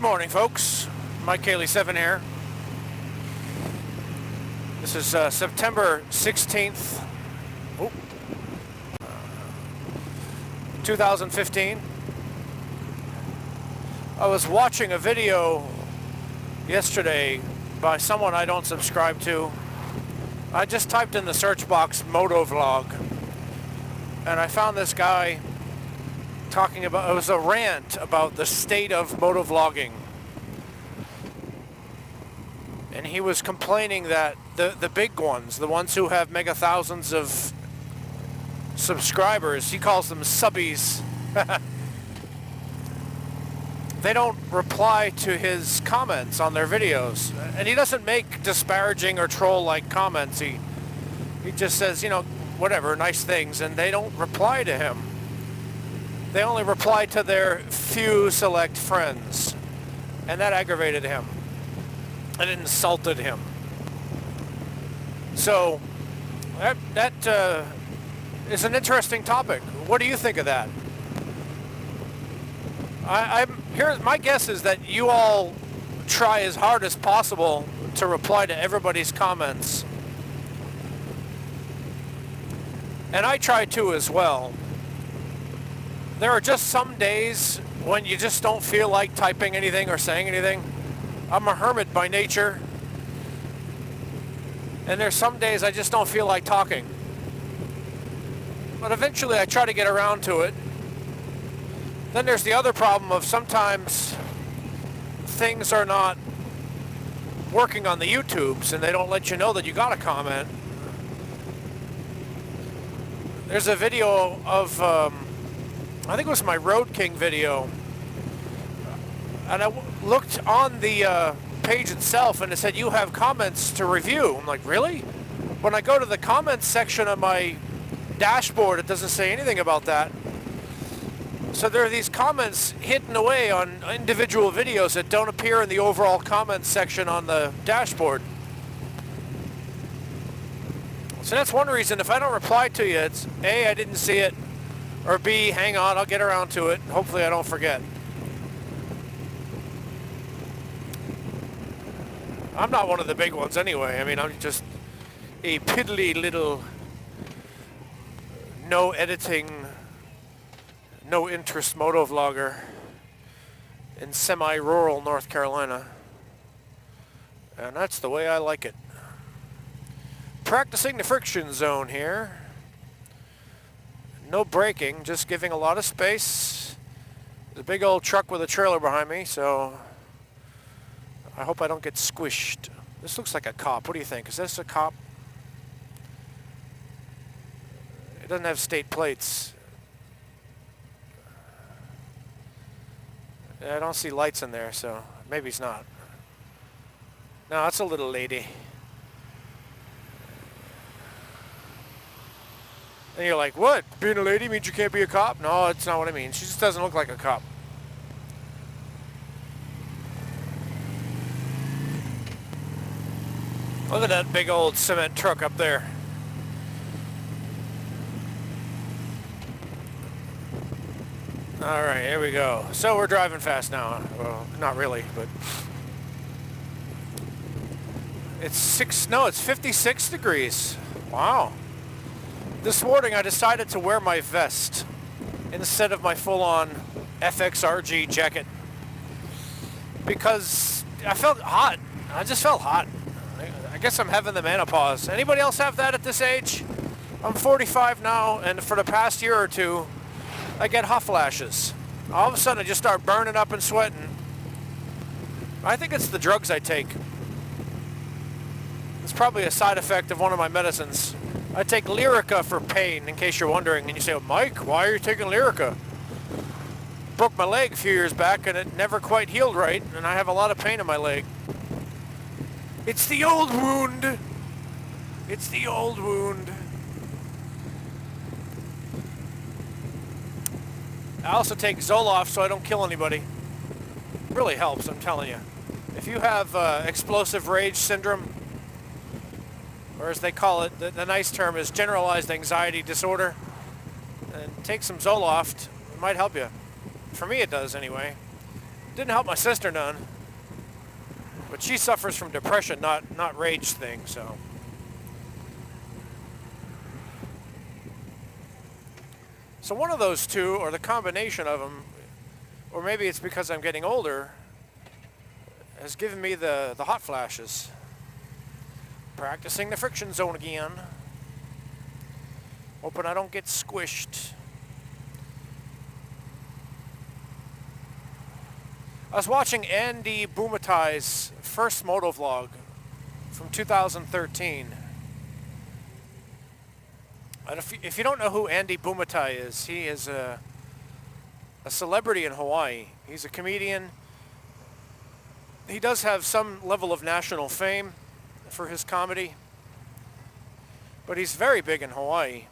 morning, folks. Mike Cayley 7 here. This is September 16th, 2015. I was watching a video yesterday by someone I don't subscribe to. I just typed in the search box Motovlog, and I found this guy talking about, it was a rant about the state of motovlogging. And he was complaining that the big ones, the ones who have mega thousands of subscribers, he calls them subbies, they don't reply to his comments on their videos. And he doesn't make disparaging or troll-like comments. He just says, you know, whatever, nice things, and they don't reply to him. They only reply to their few select friends. And that aggravated him. And it insulted him. So, that is an interesting topic. What do you think of that? My guess is that you all try as hard as possible to reply to everybody's comments. And I try to as well. There are just some days when you just don't feel like typing anything or saying anything. I'm a hermit by nature. And there's some days I just don't feel like talking. But eventually I try to get around to it. Then there's the other problem of sometimes things are not working on the YouTubes and they don't let you know that you got a comment. There's a video of, I think it was my Road King video, and I looked on the page itself and it said you have comments to review. I'm like, really? When I go to the comments section of my dashboard, it doesn't say anything about that. So there are these comments hidden away on individual videos that don't appear in the overall comments section on the dashboard. So that's one reason if I don't reply to you, it's A, I didn't see it, or B, hang on, I'll get around to it. Hopefully I don't forget. I'm not one of the big ones anyway. I mean, I'm just a piddly little, no editing, no interest motovlogger in semi-rural North Carolina. And that's the way I like it. Practicing the friction zone here. No braking, just giving a lot of space. There's a big old truck with a trailer behind me, so I hope I don't get squished. This looks like a cop. What do you think? Is this a cop? It doesn't have state plates. I don't see lights in there, so maybe he's not. No, that's a little lady. And you're like, what? Being a lady means you can't be a cop? No, that's not what I mean. She just doesn't look like a cop. Look at that big old cement truck up there. Alright, here we go. So we're driving fast now. Well, not really, but it's 56 degrees. Wow. This morning I decided to wear my vest instead of my full-on FXRG jacket because I felt hot. I just felt hot. I guess I'm having the menopause. Anybody else have that at this age? I'm 45 now, and for the past year or two, I get hot flashes. All of a sudden I just start burning up and sweating. I think it's the drugs I take. It's probably a side effect of one of my medicines. I take Lyrica for pain, in case you're wondering. And you say, oh, Mike, why are you taking Lyrica? Broke my leg a few years back and it never quite healed right, and I have a lot of pain in my leg. It's the old wound. It's the old wound. I also take Zoloft so I don't kill anybody. It really helps, I'm telling you. If you have explosive rage syndrome, or as they call it, the nice term is generalized anxiety disorder, and take some Zoloft. It might help you. For me it does anyway. Didn't help my sister none. But she suffers from depression, not rage thing, so. So one of those two, or the combination of them, or maybe it's because I'm getting older, has given me the hot flashes. Practicing the friction zone again. Hoping I don't get squished. I was watching Andy Bumatai's first motovlog from 2013. And if you don't know who Andy Bumatai is, he is a celebrity in Hawaii. He's a comedian. He does have some level of national fame for his comedy, but he's very big in Hawaii.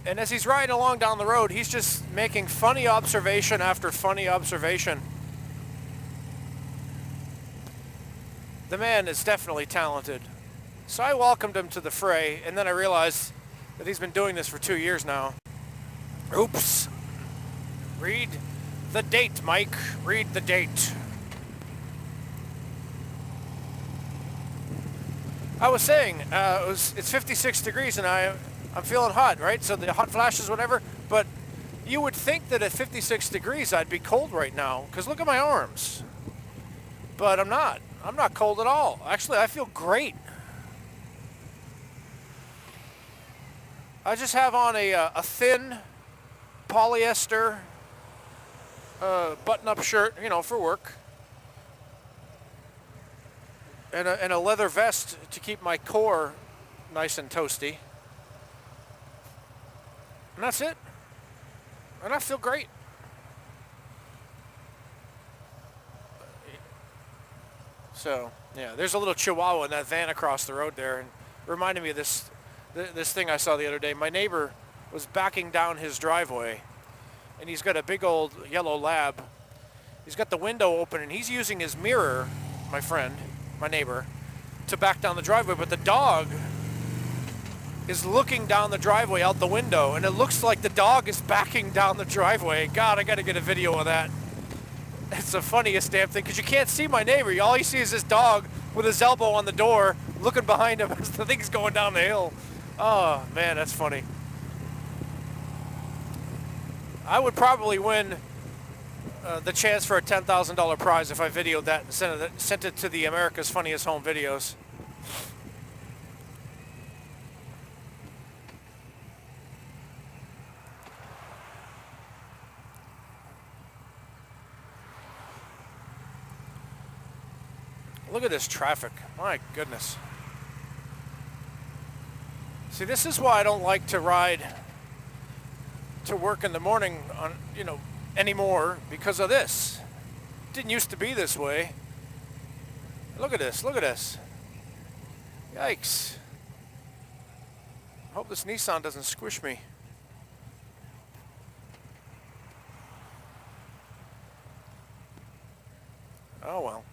And as he's riding along down the road, he's just making funny observation after funny observation. The man is definitely talented. So I welcomed him to the fray, and then I realized that he's been doing this for 2 years now. Oops. Read the date, Mike. Read the date. I was saying, it's 56 degrees and I'm feeling hot, right? So the hot flashes, whatever. But you would think that at 56 degrees I'd be cold right now, because look at my arms. But I'm not. I'm not cold at all. Actually, I feel great. I just have on a thin polyester button-up shirt, you know, for work. And a leather vest to keep my core nice and toasty. And that's it. And I feel great. So, yeah, there's a little chihuahua in that van across the road there, and reminded me of this thing I saw the other day. My neighbor was backing down his driveway, and he's got a big old yellow lab. He's got the window open, and he's using his mirror, my friend, my neighbor, to back down the driveway, but the dog is looking down the driveway out the window, and it looks like the dog is backing down the driveway. God, I gotta get a video of that. It's the funniest damn thing, because you can't see my neighbor. All you see is this dog with his elbow on the door, looking behind him as the thing's going down the hill. Oh, man, that's funny. I would probably win the chance for a $10,000 prize if I videoed that and sent it to the America's Funniest Home Videos. Look at this traffic. My goodness. See, this is why I don't like to ride to work in the morning on, anymore, because of this. It didn't used to be this way. Look at this. Look at this. Yikes. I hope this Nissan doesn't squish me. Oh well.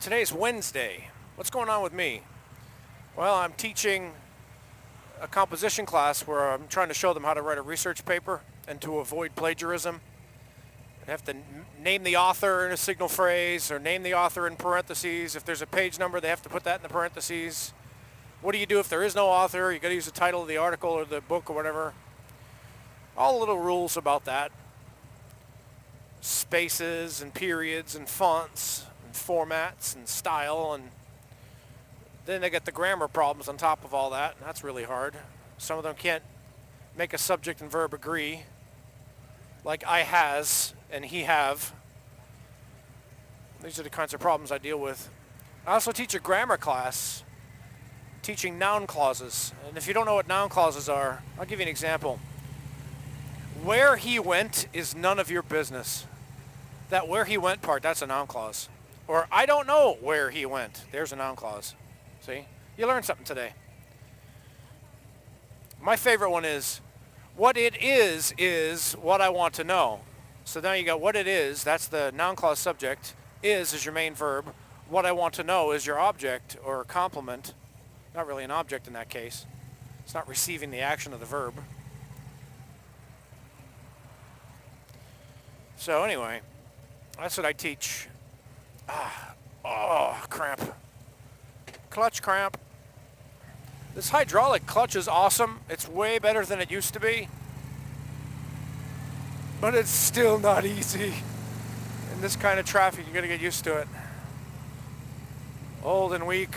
Today's Wednesday. What's going on with me? Well, I'm teaching a composition class where I'm trying to show them how to write a research paper and to avoid plagiarism. They have to name the author in a signal phrase, or name the author in parentheses. If there's a page number, they have to put that in the parentheses. What do you do if there is no author? You got to use the title of the article or the book or whatever. All the little rules about that. Spaces and periods and fonts and formats and style, and then they get the grammar problems on top of all that, and that's really hard. Some of them can't make a subject and verb agree, like I has and he have. These are the kinds of problems I deal with. I also teach a grammar class teaching noun clauses, and if you don't know what noun clauses are, I'll give you an example. Where he went is none of your business. That where he went part, that's a noun clause. Or I don't know where he went. There's a noun clause. See? You learned something today. My favorite one is, what it is what I want to know. So now you got what it is, that's the noun clause subject. Is your main verb. What I want to know is your object or complement. Not really an object in that case. It's not receiving the action of the verb. So anyway, that's what I teach. Oh, cramp. Clutch cramp. This hydraulic clutch is awesome. It's way better than it used to be. But it's still not easy. In this kind of traffic, you gotta get used to it. Old and weak.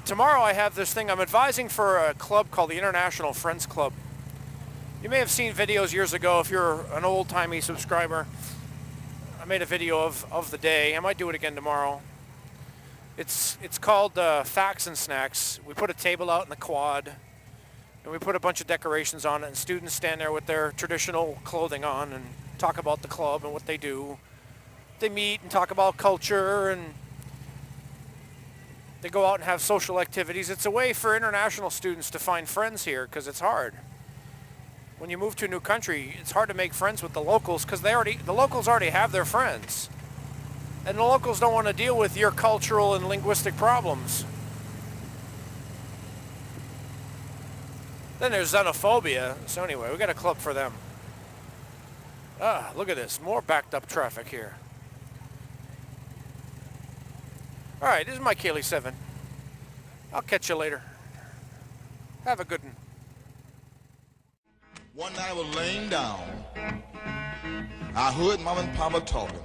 Tomorrow I have this thing. I'm advising for a club called the International Friends Club. You may have seen videos years ago if you're an old-timey subscriber. I made a video of the day. I might do it again tomorrow. It's called Facts and Snacks. We put a table out in the quad, and we put a bunch of decorations on it, and students stand there with their traditional clothing on and talk about the club and what they do. They meet and talk about culture, and they go out and have social activities. It's a way for international students to find friends here, because it's hard. When you move to a new country, it's hard to make friends with the locals, because the locals already have their friends. And the locals don't want to deal with your cultural and linguistic problems. Then there's xenophobia. So anyway, we got a club for them. Look at this. More backed up traffic here. Alright, this is my Kaylee 7. I'll catch you later. Have a good one. One night I was laying down. I heard Mama and Papa talking.